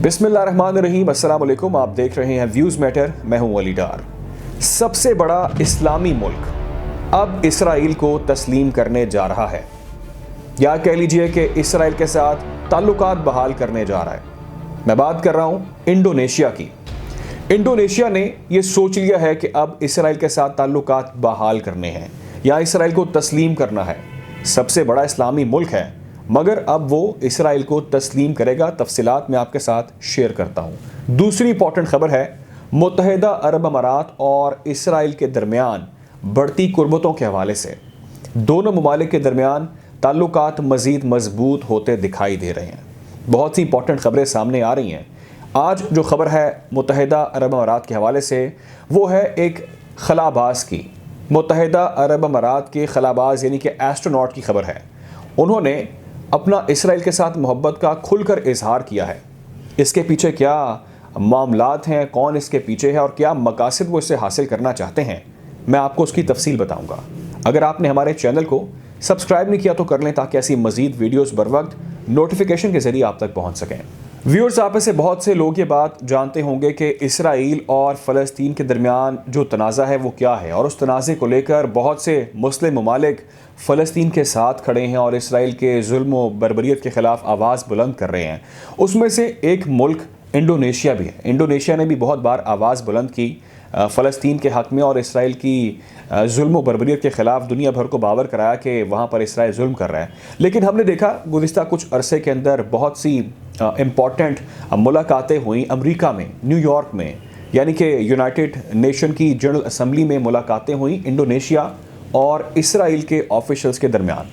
बिस्मिल्लाहिर्रहमानिर्रहीम, अस्सलाम वालेकुम। आप देख रहे हैं व्यूज़ मैटर। मैं हूं वली डार। सबसे बड़ा इस्लामी मुल्क अब इसराइल को तस्लीम करने जा रहा है, या कह लीजिए कि इसराइल के साथ ताल्लुकात बहाल करने जा रहा है। मैं बात कर रहा हूं इंडोनेशिया की। इंडोनेशिया ने यह सोच लिया है कि अब इसराइल के साथ ताल्लुकात बहाल करने हैं या इसराइल को तस्लीम करना है। सबसे बड़ा इस्लामी मुल्क है, मगर अब वो इसराइल को तस्लीम करेगा। तफसीलात मैं आपके साथ शेयर करता हूँ। दूसरी इंपॉर्टेंट खबर है, मुत्तहिदा अरब अमारात और इसराइल के दरमियान बढ़ती कुर्बतों के हवाले से दोनों ममालिक के दरमियान ताल्लुकात मज़ीद मजबूत होते दिखाई दे रहे हैं। बहुत सी इंपॉर्टेंट खबरें सामने आ रही हैं। आज जो खबर है मुत्तहिदा अरब अमारात के हवाले से, वो है एक खलाबाज की। मुत्तहिदा अरब अमारात के खलाबाज यानी कि एस्ट्रोनॉट की खबर है। उन्होंने अपना इसराइल के साथ मोहब्बत का खुलकर इजहार किया है। इसके पीछे क्या मामलात हैं, कौन इसके पीछे है और क्या मकासद वो इससे हासिल करना चाहते हैं, मैं आपको उसकी तफसील बताऊंगा। अगर आपने हमारे चैनल को सब्सक्राइब नहीं किया तो कर लें, ताकि ऐसी मज़ीद वीडियोस बर वक्त नोटिफिकेशन के ज़रिए आप तक पहुंच सकें। व्यूअर्स, आप में से बहुत से लोग ये बात जानते होंगे कि इसराइल और फ़लस्तीन के दरमियान जो तनाज़ा है वो क्या है, और उस तनाज़े को लेकर बहुत से मुस्लिम ममालिक फ़लस्तीन के साथ खड़े हैं और इसराइल के जुल्म व बर्बरियत के ख़िलाफ़ आवाज़ बुलंद कर रहे हैं। उसमें से एक मुल्क इंडोनेशिया भी है। इंडोनेशिया ने भी बहुत बार आवाज़ बुलंद की फ़लस्तीन के हक़ में और इसराइल की जुल्म व बर्बरियत के ख़िलाफ़ दुनिया भर को बावर कराया कि वहाँ पर इसराइल जुल्म कर रहा है। लेकिन हमने देखा गुज़िश्ता कुछ अरसे के अंदर बहुत सी इम्पॉर्टेंट मुलाकातें हुई अमेरिका में, न्यूयॉर्क में, यानी कि यूनाइटेड नेशन की जनरल असम्बली में मुलाकातें हुई इंडोनेशिया और इसराइल के ऑफिशल्स के दरमियान।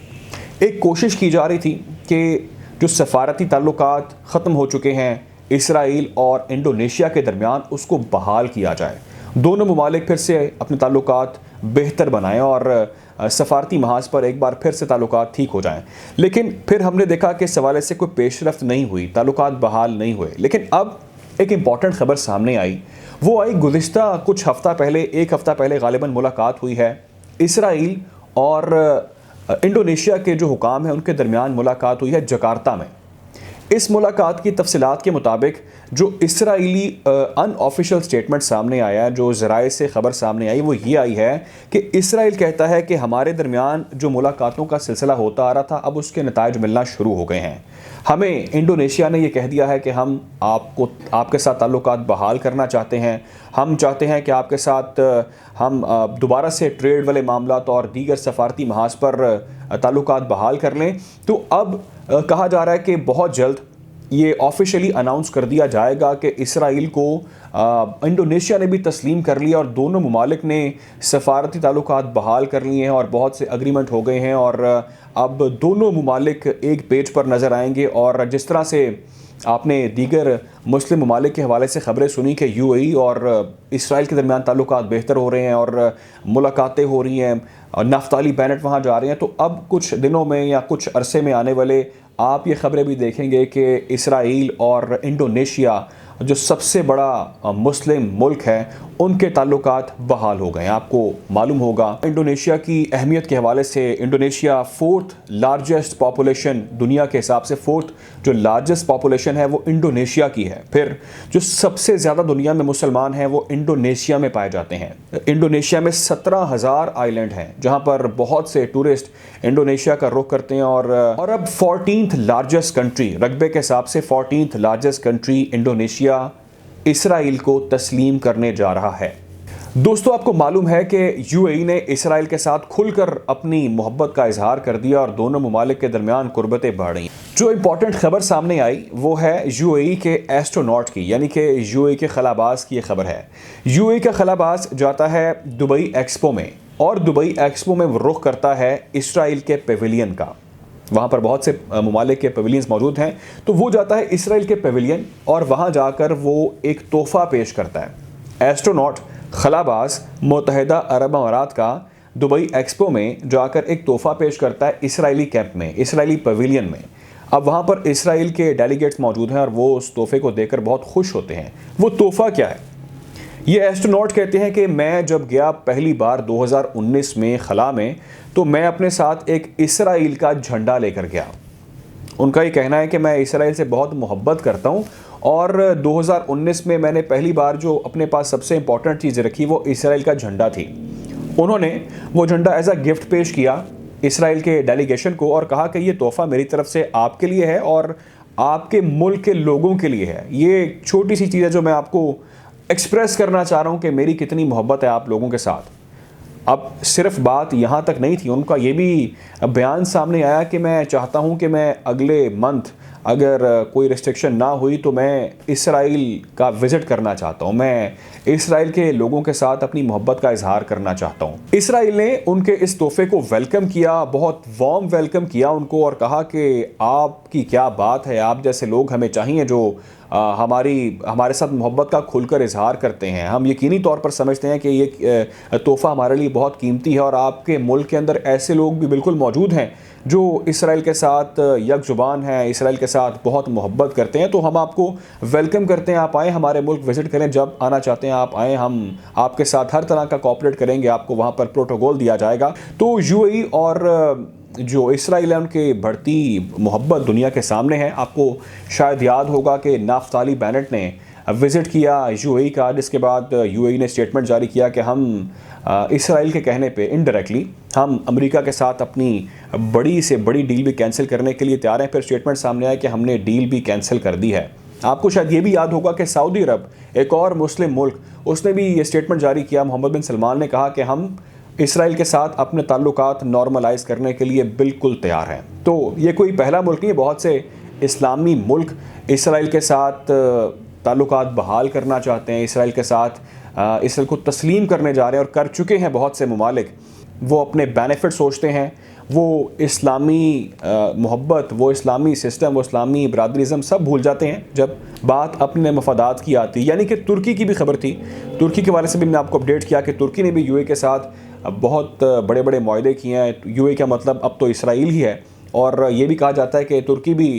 एक कोशिश की जा रही थी कि जो सफ़ारती ताल्लुकात ख़त्म हो चुके हैं इसराइल और इंडोनेशिया के दरमियान, उसको बहाल किया जाए। दोनों ममालिक फिर से अपने ताल्लुकात बेहतर बनाएं और सफ़ारती महाज पर एक बार फिर से ताल्लुकात ठीक हो जाएं। लेकिन फिर हमने देखा कि इस हवाले से कोई पेशरफ्त नहीं हुई, ताल्लुकात बहाल नहीं हुए। लेकिन अब एक इम्पॉर्टेंट ख़बर सामने आई। वो आई गुज़िश्ता कुछ हफ़्ता पहले, एक हफ़्ता पहले ग़ालिबन मुलाकात हुई है इसराइल और इंडोनेशिया के जो हुकाम हैं उनके दरमियान मुलाकात हुई है जकार्ता में। इस मुलाकात की तफसीलात के मुताबिक जो इसराइली अनऑफिशियल स्टेटमेंट सामने आया, जो ज़राए से ख़बर सामने आई, वो ये आई है कि इसराइल कहता है कि हमारे दरमियान जो मुलाकातों का सिलसिला होता आ रहा था, अब उसके नताइज मिलना शुरू हो गए हैं। हमें इंडोनेशिया ने यह कह दिया है कि हम आपके साथ ताल्लुकात बहाल करना चाहते हैं। हम चाहते हैं कि आपके साथ हम दोबारा से ट्रेड वाले मामलात और दीगर सफ़ारती महाज पर ताल्लुकात बहाल कर लें। तो अब कहा जा रहा है कि बहुत जल्द ये ऑफिशियली अनाउंस कर दिया जाएगा कि इसराइल को इंडोनेशिया ने भी तस्लीम कर लिया और दोनों ममालिक ने सफ़ारती ताल्लुकात बहाल कर लिए हैं और बहुत से एग्रीमेंट हो गए हैं। और अब दोनों ममालिक एक पेज पर नज़र आएंगे। और जिस तरह से आपने दीगर मुस्लिम ममालिक के हवाले से ख़बरें सुनी कि यूएई और इसराइल के दरमियान ताल्लुकात बेहतर हो रहे हैं और मुलाकातें हो रही हैं, नफ्ताली बेनेट वहाँ जा रहे हैं, तो अब कुछ दिनों में या कुछ अरसे में आने वाले आप ये ख़बरें भी देखेंगे कि इसराइल और इंडोनेशिया जो सबसे बड़ा मुस्लिम मुल्क है, उनके ताल्लुकात बहाल हो गए। आपको मालूम होगा इंडोनेशिया की अहमियत के हवाले से, इंडोनेशिया फोर्थ लार्जेस्ट पॉपुलेशन दुनिया के हिसाब से, फोर्थ जो लार्जेस्ट पॉपुलेशन है वो इंडोनेशिया की है। फिर जो सबसे ज़्यादा दुनिया में मुसलमान हैं वो इंडोनेशिया में पाए जाते हैं। इंडोनेशिया में 17,000 आइलैंड हैं जहाँ पर बहुत से टूरिस्ट इंडोनेशिया का रुख करते हैं। और अब 14th लार्जेस्ट कंट्री, रकबे के हिसाब से 14th largest country Indonesia Israel को तस्लीम करने जा रहा है। दोस्तों, आपको मालूम है कि यूएई ने इसराइल के साथ खुलकर अपनी मोहब्बत का इजहार कर दिया और दोनों ममालिक के दरमियान कुर्बतें बढ़ रही। जो इंपॉर्टेंट खबर सामने आई वो है यूएई के एस्ट्रोनॉट की, यानी कि यूएई के खलाबाज की ये खबर है। यूएई का खलाबाज जाता है दुबई एक्सपो में और दुबई एक्सपो में रुख करता है इसराइल के पेविलियन का। वहाँ पर बहुत से ममालिक के पेविलियंस मौजूद हैं, तो वो जाता है इसराइल के पेविलियन और वहाँ जाकर वो एक तोहफ़ा पेश करता है। एस्ट्रोनॉट खलाबाज मुत्तहिदा अरब अमारात का दुबई एक्सपो में जाकर एक तोहफ़ा पेश करता है इसराइली कैंप में, इसराइली पेविलियन में। अब वहाँ पर इसराइल के डेलीगेट्स मौजूद हैं और वो उस तोहफ़े को देखकर बहुत खुश होते हैं। वो तोहफ़ा क्या है? ये एस्ट्रोनॉट कहते हैं कि मैं जब गया पहली बार 2019 में खला में, तो मैं अपने साथ एक इसराइल का झंडा लेकर गया। उनका ये कहना है कि मैं इसराइल से बहुत मोहब्बत करता हूँ और 2019 में मैंने पहली बार जो अपने पास सबसे इंपॉर्टेंट चीज़ रखी वो इसराइल का झंडा थी। उन्होंने वो झंडा एज अ गिफ्ट पेश किया इसराइल के डेलीगेशन को और कहा कि ये तोहफ़ा मेरी तरफ से आपके लिए है और आपके मुल्क के लोगों के लिए है। ये एक छोटी सी चीज़ है जो मैं आपको एक्सप्रेस करना चाह रहा हूँ कि मेरी कितनी मोहब्बत है आप लोगों के साथ। अब सिर्फ बात यहाँ तक नहीं थी, उनका ये भी बयान सामने आया कि मैं चाहता हूँ कि मैं अगले मंथ अगर कोई रिस्ट्रिक्शन ना हुई तो मैं इसराइल का विज़िट करना चाहता हूँ, मैं इसराइल के लोगों के साथ अपनी मोहब्बत का इजहार करना चाहता हूँ। इसराइल ने उनके इस तोहफे को वेलकम किया, बहुत वार्म वेलकम किया उनको और कहा कि आपकी क्या बात है, आप जैसे लोग हमें चाहिए जो हमारे साथ मोहब्बत का खुलकर इजहार करते हैं। हम यकीनी तौर पर समझते हैं कि ये तोहफ़ा हमारे लिए बहुत कीमती है और आपके मुल्क के अंदर ऐसे लोग भी बिल्कुल मौजूद हैं जो इसराइल के साथ यकजुबान हैं, इसराइल के साथ बहुत मोहब्बत करते हैं। तो हम आपको वेलकम करते हैं, आप आएँ हमारे मुल्क विज़िट करें, जब आना चाहते हैं आप आएँ, हम आपके साथ हर तरह का कोऑपरेट करेंगे, आपको वहाँ पर प्रोटोकॉल दिया जाएगा। तो यूएई और जो इसराइल है उनकी बढ़ती मोहब्बत दुनिया के सामने है। आपको शायद याद होगा कि नाफ्ताली बेनेट ने विज़िट किया यूएई का, जिसके बाद यूएई ने स्टेटमेंट जारी किया कि हम इसराइल के कहने पे इनडायरेक्टली हम अमेरिका के साथ अपनी बड़ी से बड़ी डील भी कैंसिल करने के लिए तैयार हैं। फिर स्टेटमेंट सामने आया कि हमने डील भी कैंसिल कर दी है। आपको शायद ये भी याद होगा कि सऊदी अरब, एक और मुस्लिम मुल्क, उसने भी ये स्टेटमेंट जारी किया। मोहम्मद बिन सलमान ने कहा कि हम इसराइल के साथ अपने ताल्लुकात नॉर्मलाइज करने के लिए बिल्कुल तैयार हैं। तो ये कोई पहला मुल्क नहीं है, बहुत से इस्लामी मुल्क इसराइल के साथ ताल्लुकात बहाल करना चाहते हैं, इसराइल के साथ इसराइल को तस्लीम करने जा रहे हैं और कर चुके हैं बहुत से ममालिक। वो अपने बेनिफिट सोचते हैं, वो इस्लामी मोहब्बत, वो इस्लामी सिस्टम, वो इस्लामी बरादरीज़म सब भूल जाते हैं जब बात अपने मफादात की आती है। यानी कि तुर्की की भी खबर थी, तुर्की के बारे से भी मैंने आपको अपडेट किया कि तुर्की ने भी यूएई के साथ बहुत बड़े बड़े मुआहदे किए हैं। यूएई का मतलब अब तो इसराइल ही है और ये भी कहा जाता है कि तुर्की भी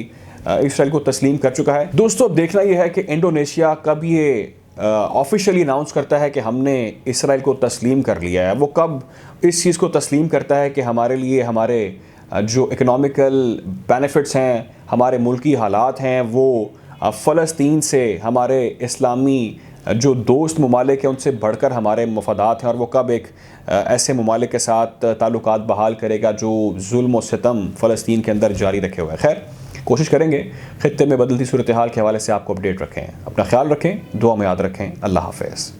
इसराइल को तस्लीम कर चुका है। दोस्तों अब देखना यह है कि इंडोनेशिया कब ये ऑफिशियली अनाउंस करता है कि हमने इसराइल को तस्लीम कर लिया है। वो कब इस चीज़ को तस्लीम करता है कि हमारे लिए हमारे जो इकोनॉमिकल बेनिफिट्स हैं, हमारे मुल्की हालात हैं, वो फ़लस्तीन से हमारे इस्लामी जो दोस्त ममालिक हैं उनसे बढ़कर हमारे मफादात हैं, और वो कब एक ऐसे ममालिक के साथ ताल्लुकात बहाल करेगा जो जुल्म व सितम फ़लस्तीन के अंदर जारी रखे हुए हैं। खैर, कोशिश करेंगे खित्ते में बदलती सूरत हाल के हवाले से आपको अपडेट रखें। अपना ख्याल रखें, दुआ में याद रखें। अल्लाह हाफ़िज़।